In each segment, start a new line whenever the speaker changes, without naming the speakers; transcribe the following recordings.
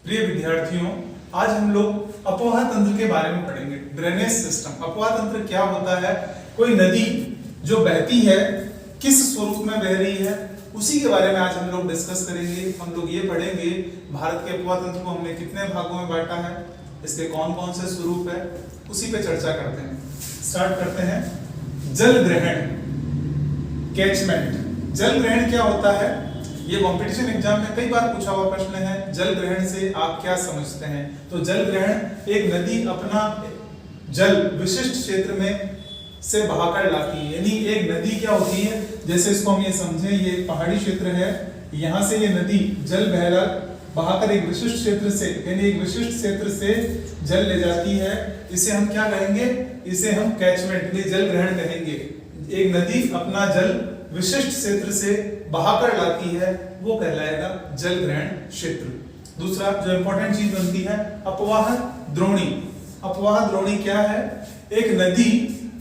प्रिय विद्यार्थियों, आज हम लोग अपवाह तंत्र के बारे में पढ़ेंगे। Drainage system. अपवाह तंत्र क्या होता है? कोई नदी जो बहती है किस स्वरूप में बह रही है, उसी के बारे में आज हम लोग डिस्कस करेंगे। हम लोग ये पढ़ेंगे भारत के अपवाह तंत्र को हमने कितने भागों में बांटा है, इसके कौन कौन से स्वरूप है, उसी पे चर्चा करते हैं। स्टार्ट करते हैं। जल ग्रहण, कैचमेंट। जल ग्रहण क्या होता है? ये कंपटीशन एग्जाम में कई बार पूछा हुआ प्रश्न है। जल ग्रहण से आप क्या समझते हैं? तो जल ग्रहण एक नदी अपना जल विशिष्ट क्षेत्र में से बहाकर लाती है। यानी एक नदी क्या होती है, जैसे इसको हम ये समझें, ये पहाड़ी क्षेत्र है, यहाँ से ये नदी जल बहाकर एक विशिष्ट क्षेत्र से, यानी एक विशिष्ट क्षेत्र से जल ले जाती है। इसे हम क्या कहेंगे? इसे हम कैचमेंट, जल ग्रहण कहेंगे। एक नदी अपना जल विशिष्ट क्षेत्र से बहाकर लाती है, वो कहलाएगा जल ग्रहण क्षेत्र। दूसरा जो इंपॉर्टेंट चीज बनती है, अपवाह द्रोणी। अपवाह द्रोणी क्या है? एक नदी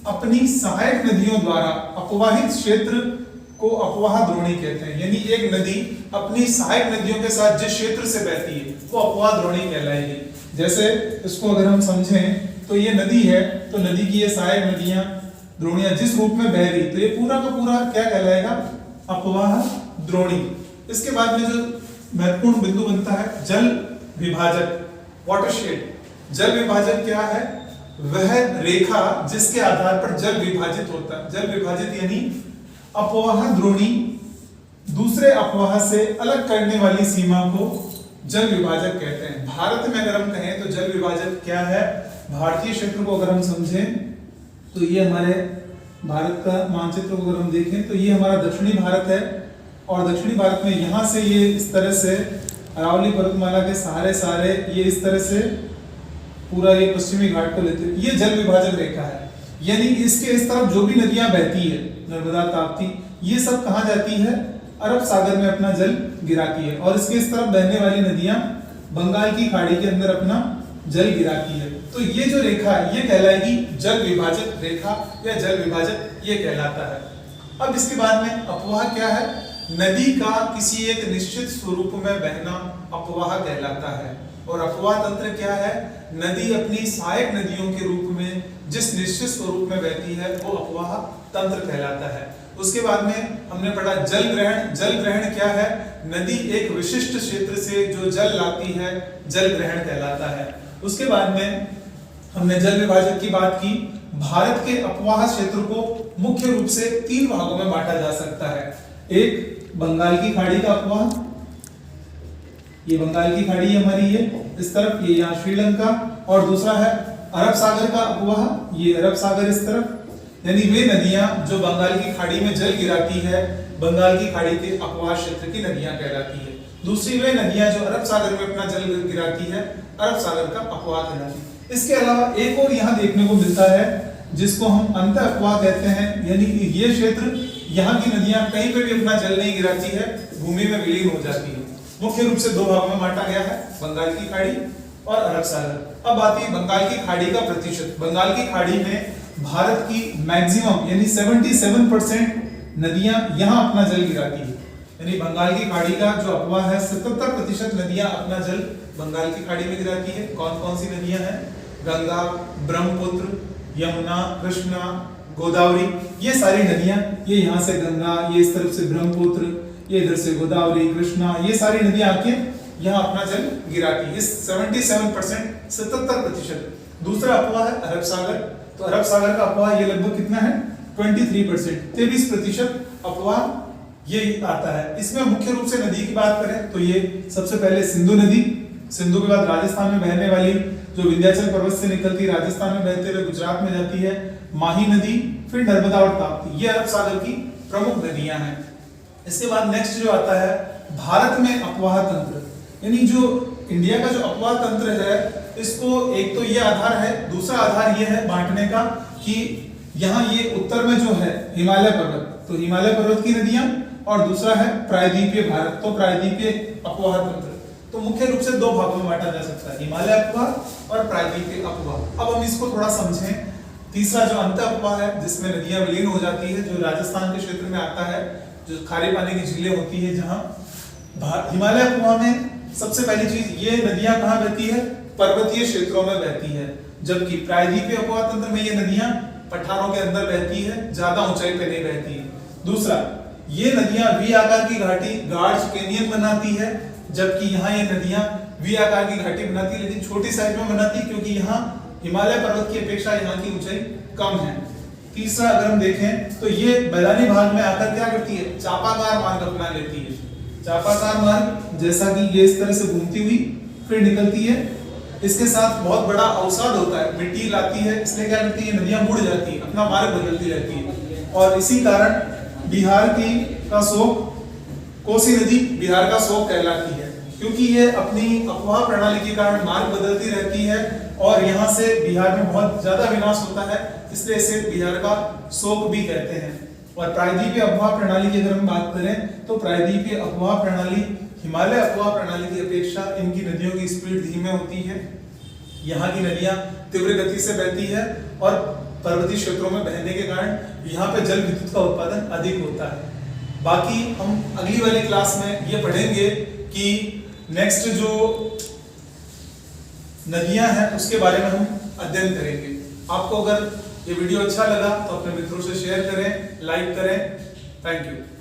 अपनी सहायक नदियों द्वारा अपवाहित क्षेत्र को अपवाह द्रोणी कहते हैं। यानी एक नदी अपनी सहायक नदियों के साथ जिस क्षेत्र से बहती है वो अपवाह द्रोणी कहलाएगी। जैसे इसको अगर हम समझें तो ये नदी है, तो नदी की ये सहायक नदियां द्रोणियां जिस रूप में बह रही, तो ये पूरा का पूरा क्या कहलाएगा? अपवाह द्रोणी। इसके बाद में जो महत्वपूर्ण बिंदु बनता है, जल विभाजक, वाटरशेड। जल विभाजक क्या है? वह रेखा जिसके आधार पर जल विभाजित होता है। जल विभाजित यानी अपवाह द्रोणी दूसरे अपवाह से अलग करने वाली सीमा को जल विभाजक कहते हैं। भारत में अगर हम कहें तो जल विभाजक क्या है? भारतीय क्षेत्र को अगर हम समझें तो ये हमारे भारत का मानचित्र को अगर हम देखें तो ये हमारा दक्षिणी भारत है, और दक्षिणी भारत में यहाँ से ये इस तरह से अरावली पर्वतमाला के सहारे ये इस तरह से पूरा ये पश्चिमी घाट को लेते हैं। ये जल विभाजक रेखा है। यानी इसके इस तरफ जो भी नदियां बहती है, नर्मदा, ताप्ती, ये सब कहाँ जाती है? अरब सागर में अपना जल गिराती है। और इसके इस तरफ बहने वाली नदियां बंगाल की खाड़ी के अंदर अपना जल गिराती है। तो ये जो रेखा है ये कहलाएगी जल विभाजक रेखा या जल विभाजक, ये कहलाता है। अब इसके बाद में अपवाह क्या है? नदी का किसी एक निश्चित स्वरूप में बहना अपवाह कहलाता है। और अपवाह तंत्र क्या है? नदी अपनी सहायक नदियों के रूप में जिस निश्चित स्वरूप में बहती है वो अपवाह तंत्र कहलाता है। उसके बाद में हमने पढ़ा जल ग्रहण। जल ग्रहण क्या है? नदी एक विशिष्ट क्षेत्र से जो जल लाती है, जल ग्रहण कहलाता है। उसके बाद में हमने जल विभाजक की बात की। भारत के अपवाह क्षेत्र को मुख्य रूप से 3 भागों में बांटा जा सकता है। एक बंगाल की खाड़ी का अपवाह, ये बंगाल की खाड़ी है हमारी, ये इस तरफ, ये यहाँ श्रीलंका, और दूसरा है अरब सागर का अपवाह, ये अरब सागर इस तरफ। यानी वे नदियां जो बंगाल की खाड़ी में जल गिराती है, बंगाल की खाड़ी के अपवाह क्षेत्र की नदियां कहलाती है। दूसरी वे नदियां जो अरब सागर में अपना जल गिराती है, अरब सागर का अपवाह कहलाती है। इसके अलावा एक और यहाँ देखने को मिलता है जिसको हम अंत अपवाह कहते हैं। यानी कि ये क्षेत्र, यहाँ की नदियां कहीं पे भी अपना जल नहीं गिराती है, भूमि में विलीन हो जाती है। मुख्य रूप से 2 भागों में बांटा गया है, बंगाल की खाड़ी और अरब सागर। अब आती है बंगाल की खाड़ी का प्रतिशत। बंगाल की खाड़ी में भारत की मैक्सिमम यानी 77% नदियां यहाँ अपना जल गिराती है। यानी बंगाल की खाड़ी का जो अपवाह है, 77% नदियां अपना जल बंगाल की खाड़ी में गिराती है। कौन कौन सी नदियां हैं? गंगा, ब्रह्मपुत्र, यमुना, कृष्णा, गोदावरी। ये सारी नदियां, ये यहाँ से गंगा, ये इस तरफ से ब्रह्मपुत्र, ये इधर से गोदावरी, कृष्णा, ये सारी नदियां आके यहाँ अपना जल गिराती है। इस 77%, 77%। दूसरा अपवाह है अरब सागर। तो अरब सागर का अपवाह ये लगभग कितना है? 23%, 23% अपवाह ये आता है। इसमें मुख्य रूप से नदी की बात करें तो ये सबसे पहले सिंधु नदी, सिंधु के बाद राजस्थान में बहने वाली जो विंध्याचल पर्वत से निकलती है, राजस्थान में बहते हुए गुजरात में जाती है, माही नदी, फिर नर्मदा और ताप्ती, ये अरब सागर की प्रमुख नदियां हैं। इसके बाद नेक्स्ट जो आता है भारत में अपवाह तंत्र। यानी जो इंडिया का जो अपवाह तंत्र है, इसको एक तो ये आधार है, दूसरा आधार ये है बांटने का कि यहाँ ये उत्तर में जो है हिमालय पर्वत, तो हिमालय पर्वत की नदियां, और दूसरा है प्रायद्वीपीय भारत, तो प्रायद्वीपीय अपवाह तंत्र। तो मुख्य रूप से 2 भागों में बांटा जा सकता है, हिमालय अपवाह और प्रायद्वीपीय अपवाह। अब हम इसको थोड़ा समझें। तीसरा जो अंत अपवाह है जिसमें नदियां विलीन हो जाती है, जो राजस्थान के क्षेत्र में आता है, जो खारे पानी की झीलें होती है, जहां हिमालय अपवाह में सबसे पहली चीज, ये नदियां कहाँ बहती है? पर्वतीय क्षेत्रों में बहती है, जबकि प्रायद्वीपीय अपवाह तंत्र में ये नदियां पठारों के अंदर बहती है, ज्यादा ऊंचाई पे नहीं बहती है। दूसरा, ये नदियां वी आकार की घाटी गार्ज कैनियन बनाती है, जबकि यहाँ ये नदियां वी आकार की घाटी बनाती है, लेकिन छोटी साइज में बनाती है, क्योंकि यहाँ हिमालय पर्वत की अपेक्षा यहाँ की ऊंचाई कम है। तीसरा, अगर हम देखें तो ये मैदानी भाग में आकर क्या करती है? चापाकार मार्ग अपना लेती है। चापाकार मार्ग जैसा कि ये इस तरह से घूमती हुई फिर निकलती है, इसके साथ बहुत बड़ा अवसाद होता है, मिट्टी लाती है, इसलिए क्या करती है? नदियां मुड़ जाती है, अपना मार्ग बदलती रहती है। और इसी कारण बिहार की का शोक, कोसी नदी बिहार का शोक कहलाती है, क्योंकि ये अपनी अपवाह प्रणाली के कारण मार्ग बदलती रहती है और यहाँ से बिहार में बहुत ज्यादा विनाश होता है, इसलिए इसे बिहार का शोक भी कहते हैं। और प्रायद्वीपीय अपवाह प्रणाली की अगर हम बात करें तो प्रायद्वीपीय अपवाह प्रणाली हिमालय अपवाह प्रणाली की अपेक्षा इनकी नदियों की स्पीड धीमे होती है। यहाँ की नदियां तीव्र गति से बहती है और पर्वतीय क्षेत्रों में बहने के कारण यहाँ पे जल विद्युत का उत्पादन अधिक होता है। बाकी हम अगली वाली क्लास में ये पढ़ेंगे कि नेक्स्ट जो नदियां हैं उसके बारे में हम अध्ययन करेंगे। आपको अगर ये वीडियो अच्छा लगा तो अपने मित्रों से शेयर करें, लाइक करें। Thank you.